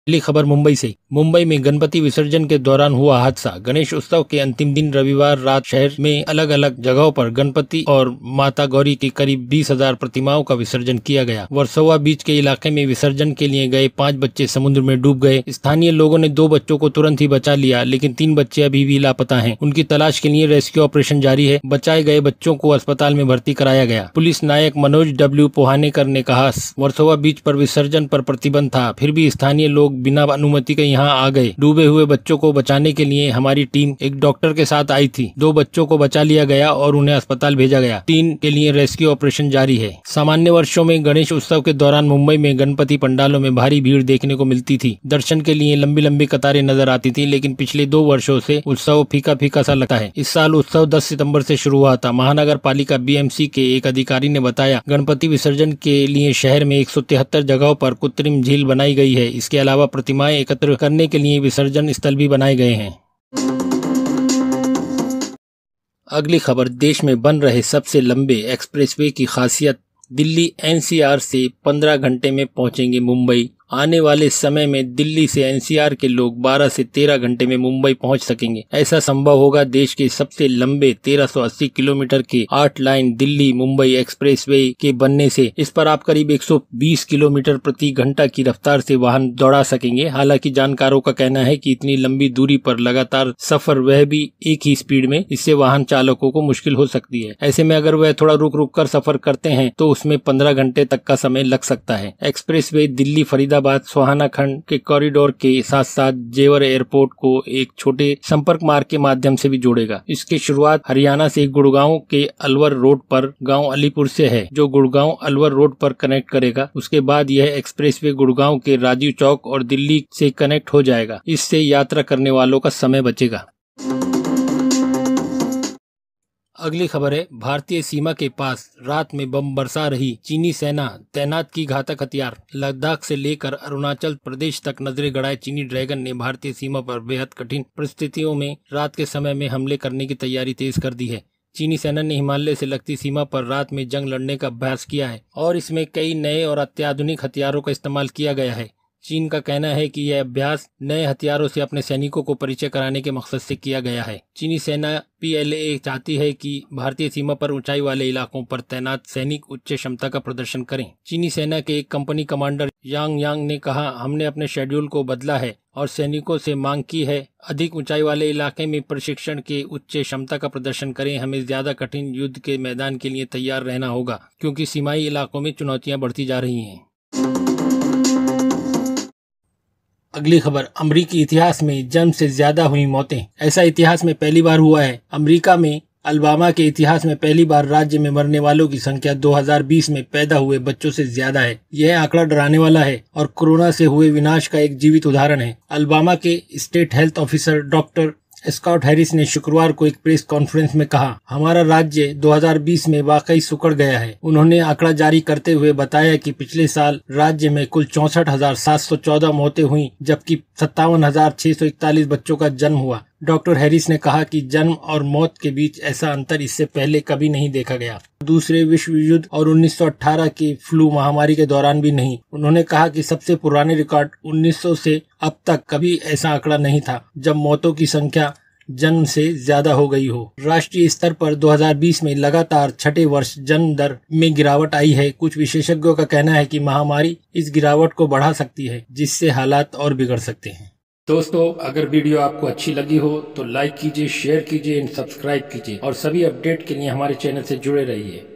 पहली खबर मुंबई से। मुंबई में गणपति विसर्जन के दौरान हुआ हादसा। गणेश उत्सव के अंतिम दिन रविवार रात शहर में अलग अलग जगहों पर गणपति और माता गौरी की करीब 20,000 प्रतिमाओं का विसर्जन किया गया। वर्सोवा बीच के इलाके में विसर्जन के लिए गए 5 बच्चे समुद्र में डूब गए। स्थानीय लोगों ने 2 बच्चों को तुरंत ही बचा लिया, लेकिन 3 बच्चे अभी भी लापता हैं। उनकी तलाश के लिए रेस्क्यू ऑपरेशन जारी है। बचाए गए बच्चों को अस्पताल में भर्ती कराया गया। पुलिस नायक मनोज W पोहानेकर ने कहा, वर्सोवा बीच पर विसर्जन पर प्रतिबंध था, फिर भी स्थानीय लोग बिना अनुमति के यहाँ आ गए। डूबे हुए बच्चों को बचाने के लिए हमारी टीम एक डॉक्टर के साथ आई थी। 2 बच्चों को बचा लिया गया और उन्हें अस्पताल भेजा गया। 3 के लिए रेस्क्यू ऑपरेशन जारी है। सामान्य वर्षों में गणेश उत्सव के दौरान मुंबई में गणपति पंडालों में भारी भीड़ देखने को मिलती थी। दर्शन के लिए लंबी लंबी कतारें नजर आती थी, लेकिन पिछले 2 वर्षों से उत्सव फीका फीका सा लगता है। इस साल उत्सव 10 सितंबर से शुरू हुआ था। महानगर पालिका BMC के एक अधिकारी ने बताया, गणपति विसर्जन के लिए शहर में 173 जगहों पर कृत्रिम झील बनाई गई है। इसके अलावा प्रतिमाएं एकत्र करने के लिए विसर्जन स्थल भी बनाए गए हैं। अगली खबर, देश में बन रहे सबसे लंबे एक्सप्रेसवे की खासियत। दिल्ली NCR से 15 घंटे में पहुंचेंगे मुंबई। आने वाले समय में दिल्ली से NCR के लोग 12 से 13 घंटे में मुंबई पहुंच सकेंगे। ऐसा संभव होगा देश के सबसे लंबे 1380 किलोमीटर के 8 लाइन दिल्ली मुंबई एक्सप्रेसवे के बनने से। इस पर आप करीब 120 किलोमीटर प्रति घंटा की रफ्तार से वाहन दौड़ा सकेंगे। हालांकि जानकारों का कहना है कि इतनी लंबी दूरी पर लगातार सफर, वह भी एक ही स्पीड में, इससे वाहन चालकों को मुश्किल हो सकती है। ऐसे में अगर वह थोड़ा रुक रुक कर सफर करते हैं तो उसमें 15 घंटे तक का समय लग सकता है। एक्सप्रेसवे दिल्ली फरीदाबाद सोहाना खंड के कॉरिडोर के साथ साथ जेवर एयरपोर्ट को एक छोटे संपर्क मार्ग के माध्यम से भी जोड़ेगा। इसकी शुरुआत हरियाणा से गुड़गांव के अलवर रोड पर गांव अलीपुर से है, जो गुड़गांव अलवर रोड पर कनेक्ट करेगा। उसके बाद यह एक्सप्रेसवे गुड़गांव के राजीव चौक और दिल्ली से कनेक्ट हो जाएगा। इससे यात्रा करने वालों का समय बचेगा। अगली खबर है, भारतीय सीमा के पास रात में बम बरसा रही चीनी सेना, तैनात की घातक हथियार। लद्दाख से लेकर अरुणाचल प्रदेश तक नजरें गड़ाए चीनी ड्रैगन ने भारतीय सीमा पर बेहद कठिन परिस्थितियों में रात के समय में हमले करने की तैयारी तेज कर दी है। चीनी सेना ने हिमालय से लगती सीमा पर रात में जंग लड़ने का अभ्यास किया है और इसमें कई नए और अत्याधुनिक हथियारों का इस्तेमाल किया गया है। चीन का कहना है कि यह अभ्यास नए हथियारों से अपने सैनिकों को परिचय कराने के मकसद से किया गया है। चीनी सेना PLA चाहती है कि भारतीय सीमा पर ऊंचाई वाले इलाकों पर तैनात सैनिक उच्च क्षमता का प्रदर्शन करें। चीनी सेना के एक कंपनी कमांडर यांग ने कहा, हमने अपने शेड्यूल को बदला है और सैनिकों से मांग की है अधिक ऊंचाई वाले इलाके में प्रशिक्षण के उच्च क्षमता का प्रदर्शन करें। हमें ज्यादा कठिन युद्ध के मैदान के लिए तैयार रहना होगा, क्योंकि सीमाई इलाकों में चुनौतियां बढ़ती जा रही हैं। अगली खबर, अमेरिकी इतिहास में जन्म से ज्यादा हुई मौतें। ऐसा इतिहास में पहली बार हुआ है। अमेरिका में अलबामा के इतिहास में पहली बार राज्य में मरने वालों की संख्या 2020 में पैदा हुए बच्चों से ज्यादा है। यह आंकड़ा डराने वाला है और कोरोना से हुए विनाश का एक जीवित उदाहरण है। अलबामा के state health officer doctor Scott Harris ने शुक्रवार को एक प्रेस कॉन्फ्रेंस में कहा, हमारा राज्य 2020 में वाकई सुकड़ गया है। उन्होंने आंकड़ा जारी करते हुए बताया कि पिछले साल राज्य में कुल 64,714 मौतें हुई, जबकि 57,641 बच्चों का जन्म हुआ। डॉक्टर हैरिस ने कहा कि जन्म और मौत के बीच ऐसा अंतर इससे पहले कभी नहीं देखा गया, दूसरे विश्व युद्ध और 1918 की फ्लू महामारी के दौरान भी नहीं। उन्होंने कहा कि सबसे पुराने रिकॉर्ड 1900 से अब तक कभी ऐसा आंकड़ा नहीं था जब मौतों की संख्या जन्म से ज्यादा हो गई हो। राष्ट्रीय स्तर पर 2020 में लगातार 6ठे वर्ष जन्म दर में गिरावट आई है। कुछ विशेषज्ञों का कहना है कि महामारी इस गिरावट को बढ़ा सकती है, जिससे हालात और बिगड़ सकते हैं। दोस्तों, अगर वीडियो आपको अच्छी लगी हो तो लाइक कीजिए, शेयर कीजिए एंड सब्सक्राइब कीजिए और सभी अपडेट के लिए हमारे चैनल से जुड़े रहिए।